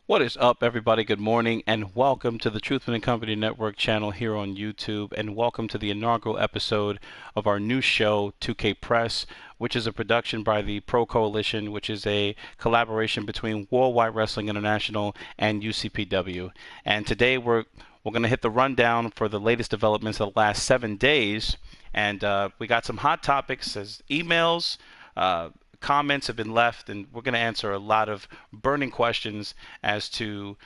What is up, everybody? Good morning, and welcome to the Truthman and Company Network channel here on YouTube, and welcome to the inaugural episode of our new show, 2KPress, which is a production by the Pro Coalition, which is a collaboration between Worldwide Wrestling International and UCPW. And today we're going to hit the rundown for the latest developments of the last 7 days, and we got some hot topics as emails. Comments have been left, and we're going to answer a lot of burning questions as to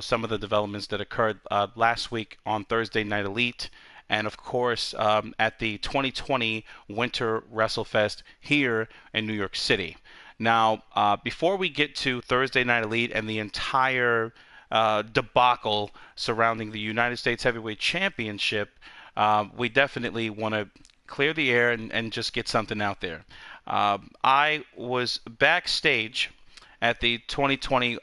some of the developments that occurred last week on Thursday Night Elite, and of course at the 2020 Winter Wrestlefest here in New York City. Now, before we get to Thursday Night Elite and the entire debacle surrounding the United States Heavyweight Championship, we definitely want to clear the air and just get something out there. I was backstage at the 2020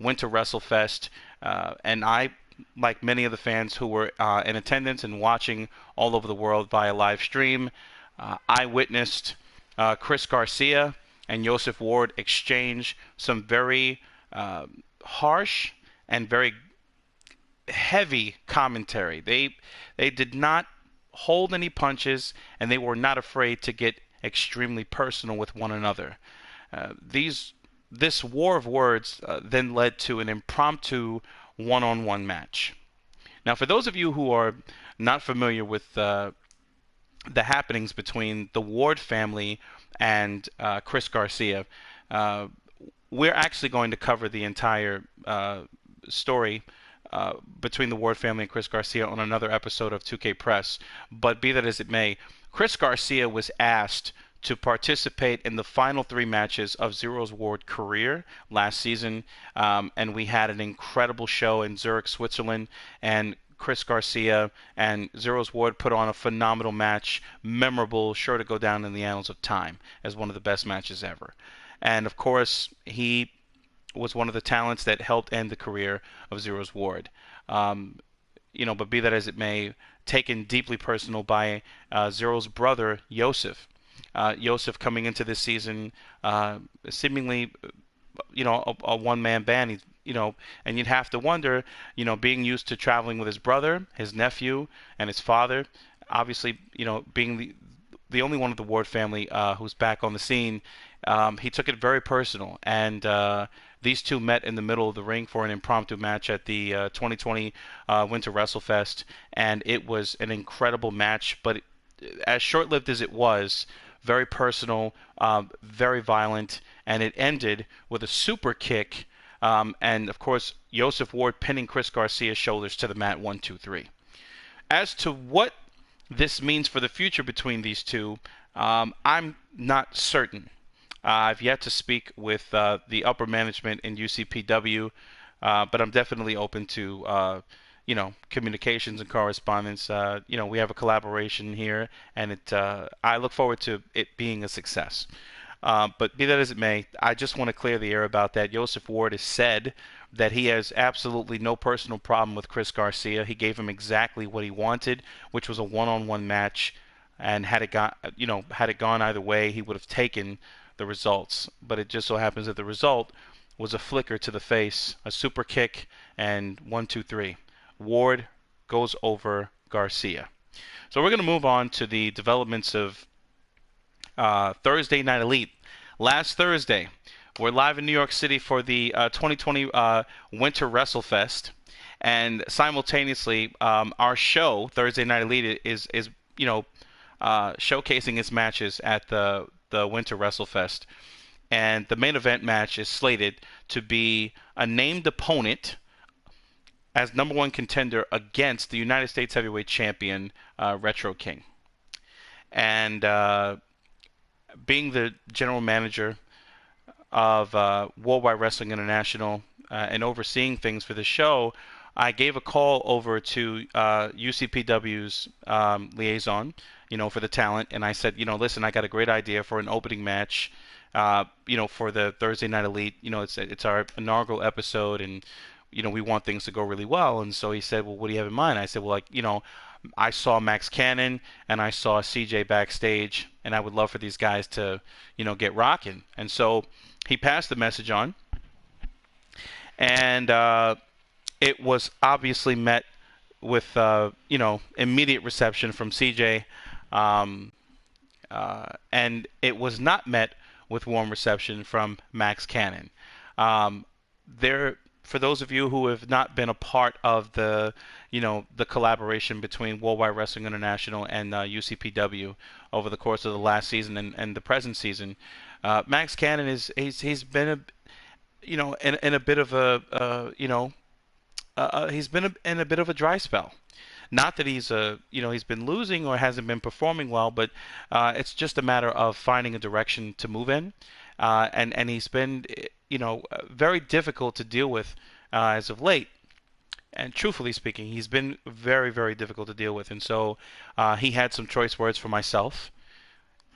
Winter WrestleFest, and I, like many of the fans who were in attendance and watching all over the world via live stream, I witnessed Chris Garcia and Yosef Ward exchange some very harsh and very heavy commentary. They did not hold any punches, and they were not afraid to get extremely personal with one another. This war of words then led to an impromptu one-on-one match. Now, for those of you who are not familiar with the happenings between the Ward family and Chris Garcia, we're actually going to cover the entire story between the Ward family and Chris Garcia on another episode of 2KPress. But be that as it may, Chris Garcia was asked to participate in the final 3 matches of Zero's Ward career last season, and we had an incredible show in Zurich, Switzerland, and Chris Garcia and Zero's Ward put on a phenomenal match, memorable, sure to go down in the annals of time as one of the best matches ever. And of course, he was one of the talents that helped end the career of Zero's Ward. But be that as it may, taken deeply personal by Zero's brother, Yosef. Yosef coming into this season, seemingly, a one-man band. And you'd have to wonder, being used to traveling with his brother, his nephew, and his father, obviously, being the only one of the Ward family who's back on the scene, he took it very personal. And these two met in the middle of the ring for an impromptu match at the 2020 Winter WrestleFest, and it was an incredible match. But as short-lived as it was, very personal, very violent, and it ended with a super kick, and of course, Yosef Ward pinning Chris Garcia's shoulders to the mat, 1, 2, 3. As to what this means for the future between these two, I'm not certain. I've yet to speak with the upper management in UCPW, but I'm definitely open to communications and correspondence. We have a collaboration here, and I look forward to it being a success. But be that as it may, I just want to clear the air about that. Yosef Ward has said that he has absolutely no personal problem with Chris Garcia. He gave him exactly what he wanted, which was a one-on-one match, and had it gone either way, he would have taken the results. But it just so happens that the result was a flicker to the face, a super kick, and 1, 2, 3. Ward goes over Garcia. So we're going to move on to the developments of Thursday Night Elite. Last Thursday, we're live in New York City for the 2020 Winter WrestleFest, and simultaneously, our show Thursday Night Elite is showcasing its matches at the Winter WrestleFest, and the main event match is slated to be a named opponent as number 1 contender against the United States Heavyweight Champion, Retro King. And being the general manager of Worldwide Wrestling International and overseeing things for the show, I gave a call over to UCPW's liaison, for the talent, and I said, listen, I got a great idea for an opening match, for the Thursday Night Elite. It's our inaugural episode, and we want things to go really well. And so he said, well, what do you have in mind? I said, well, I saw Max Cannon and I saw CJ backstage, and I would love for these guys to, get rocking. And so he passed the message on, and it was obviously met with immediate reception from CJ, um, and it was not met with warm reception from Max Cannon. Um, there, for those of you who have not been a part of the collaboration between Worldwide Wrestling International and UCPW over the course of the last season and the present season, Max Cannon he's been in a bit of he's been in a bit of a dry spell. Not that he's been losing or hasn't been performing well, but it's just a matter of finding a direction to move in, and he's been very difficult to deal with as of late. And truthfully speaking, he's been very, very difficult to deal with. And so he had some choice words for myself,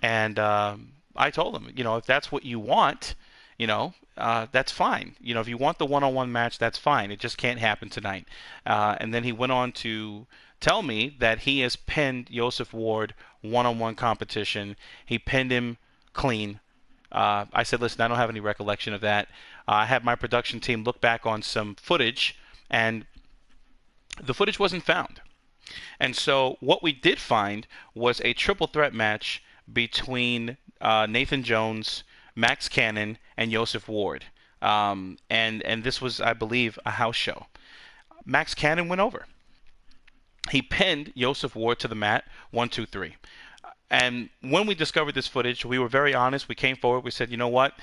and I told him, if that's what you want, that's fine. If you want the one-on-one match, that's fine. It just can't happen tonight. And then he went on to tell me that he has pinned Yosef Ward one-on-one competition. He pinned him clean. I said, listen, I don't have any recollection of that. I had my production team look back on some footage, and the footage wasn't found. And so what we did find was a triple threat match between Nathan Jones, Max Cannon, and Yosef Ward. And this was, I believe, a house show. Max Cannon went over. He pinned Yosef Ward to the mat, 1, 2, 3. And when we discovered this footage, we were very honest. We came forward. We said, you know what?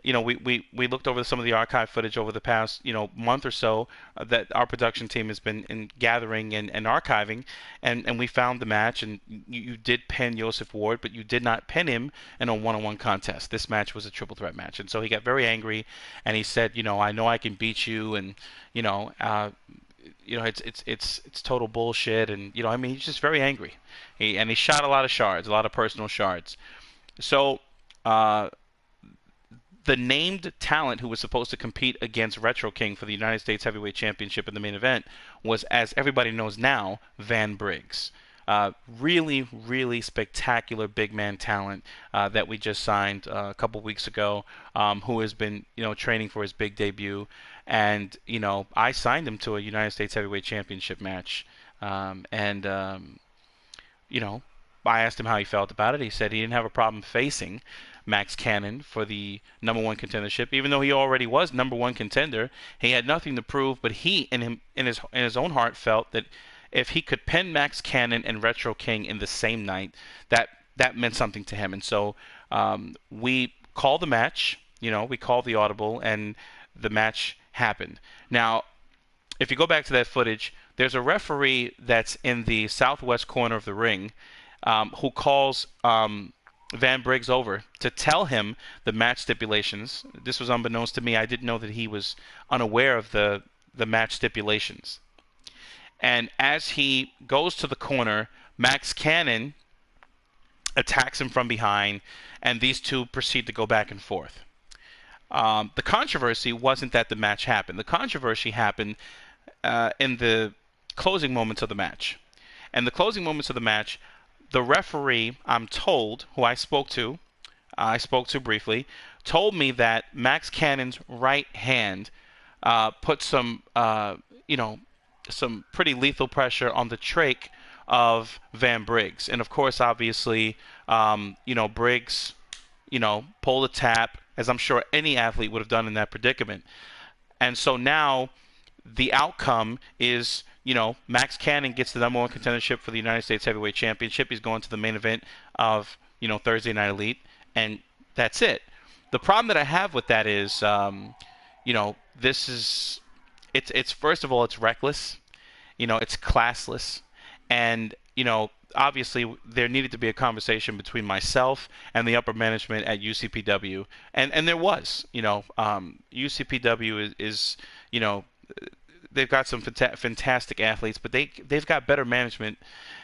We looked over some of the archive footage over the past, month or so that our production team has been gathering and archiving, and we found the match, and you did pin Yosef Ward, but you did not pin him in a one-on-one contest. This match was a triple threat match, and so he got very angry, and he said, I know I can beat you, and it's total bullshit, and he's just very angry. He shot a lot of shards, a lot of personal shards. So the named talent who was supposed to compete against Retro King for the United States Heavyweight Championship in the main event was, as everybody knows now, Van Briggs. Really, really spectacular big man talent that we just signed a couple weeks ago, who has been, training for his big debut. And, I signed him to a United States Heavyweight Championship match. I asked him how he felt about it. He said he didn't have a problem facing Max Cannon for the number one contendership, even though he already was number one contender. He had nothing to prove, but he, in his own heart, felt that if he could pin Max Cannon and Retro King in the same night, that meant something to him. And so we called the match. We called the audible, and the match happened. Now, if you go back to that footage, there's a referee that's in the southwest corner of the ring who calls Van Briggs over to tell him the match stipulations. This was unbeknownst to me. I didn't know that he was unaware of the match stipulations. And as he goes to the corner, Max Cannon attacks him from behind, and these two proceed to go back and forth. The controversy wasn't that the match happened. The controversy happened in the closing moments of the match. And the closing moments of the match, the referee, I'm told, who I spoke to briefly, told me that Max Cannon's right hand put some pretty lethal pressure on the trach of Van Briggs. And of course, obviously, Briggs, pulled a tap, as I'm sure any athlete would have done in that predicament. And so now the outcome is, Max Cannon gets the number one contendership for the United States Heavyweight Championship. He's going to the main event of, Thursday Night Elite, and that's it. The problem that I have with that is, this is, it's first of all, it's reckless, it's classless, and, obviously there needed to be a conversation between myself and the upper management at UCPW, and there was, UCPW is they've got some fantastic athletes, but they've got better management,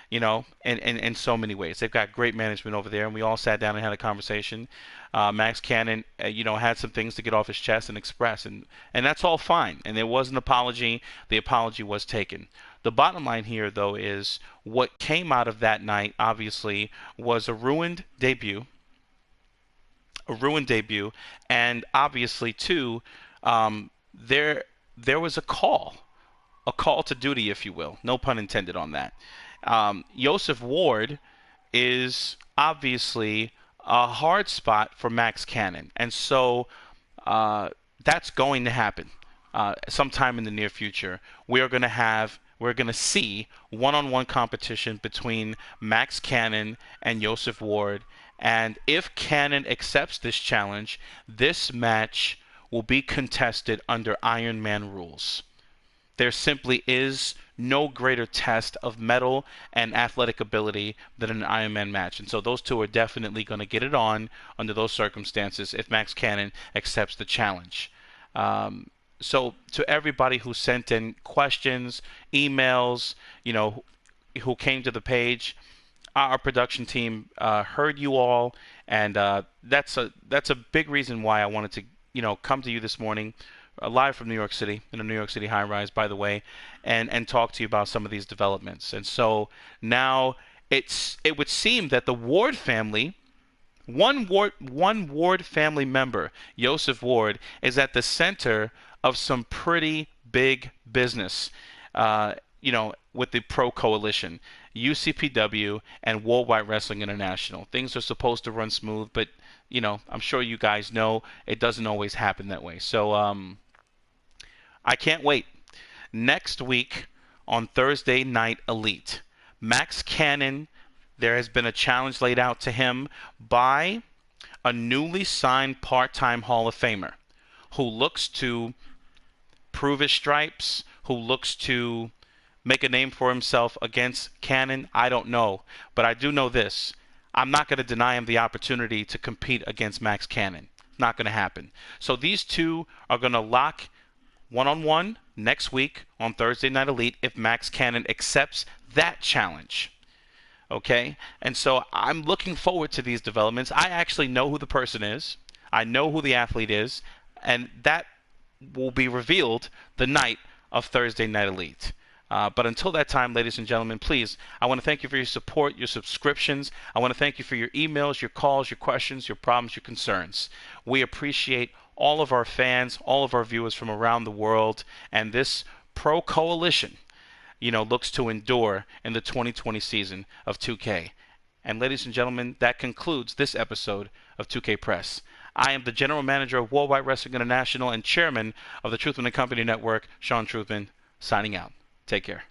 in so many ways. They've got great management over there, and we all sat down and had a conversation. Max Cannon, had some things to get off his chest and express, and that's all fine. And there was an apology. The apology was taken. The bottom line here, though, is what came out of that night, obviously, was a ruined debut, and obviously, too, there there was a call to duty, if you will. No pun intended on that. Yosef Ward is obviously a hard spot for Max Cannon, and so that's going to happen sometime in the near future. We're going to see one-on-one competition between Max Cannon and Yosef Ward, and if Cannon accepts this challenge, this match will be contested under Iron Man rules. There simply is no greater test of mettle and athletic ability than an Iron Man match. And so those two are definitely going to get it on under those circumstances if Max Cannon accepts the challenge. So to everybody who sent in questions, emails, who came to the page, our production team heard you all, and that's a big reason why I wanted to come to you this morning, live from New York City, in a New York City high-rise, by the way, and talk to you about some of these developments. And so now it would seem that the Ward family, one Ward family member, Yosef Ward, is at the center of some pretty big business, with the Pro Coalition, UCPW, and Worldwide Wrestling International. Things are supposed to run smooth, but I'm sure you guys know it doesn't always happen that way. So I can't wait. Next week on Thursday Night Elite, Max Cannon, there has been a challenge laid out to him by a newly signed part-time Hall of Famer who looks to prove his stripes, who looks to make a name for himself against Cannon. I don't know, but I do know this. I'm not going to deny him the opportunity to compete against Max Cannon. Not going to happen. So these two are going to lock one-on-one next week on Thursday Night Elite if Max Cannon accepts that challenge. Okay? And so I'm looking forward to these developments. I actually know who the person is. I know who the athlete is. And that will be revealed the night of Thursday Night Elite. But until that time, ladies and gentlemen, please, I want to thank you for your support, your subscriptions. I want to thank you for your emails, your calls, your questions, your problems, your concerns. We appreciate all of our fans, all of our viewers from around the world, and this Pro Coalition, looks to endure in the 2020 season of 2K. And ladies and gentlemen, that concludes this episode of 2K Press. I am the General Manager of Worldwide Wrestling International and Chairman of the Truthman and Company Network, Sean Truthman, signing out. Take care.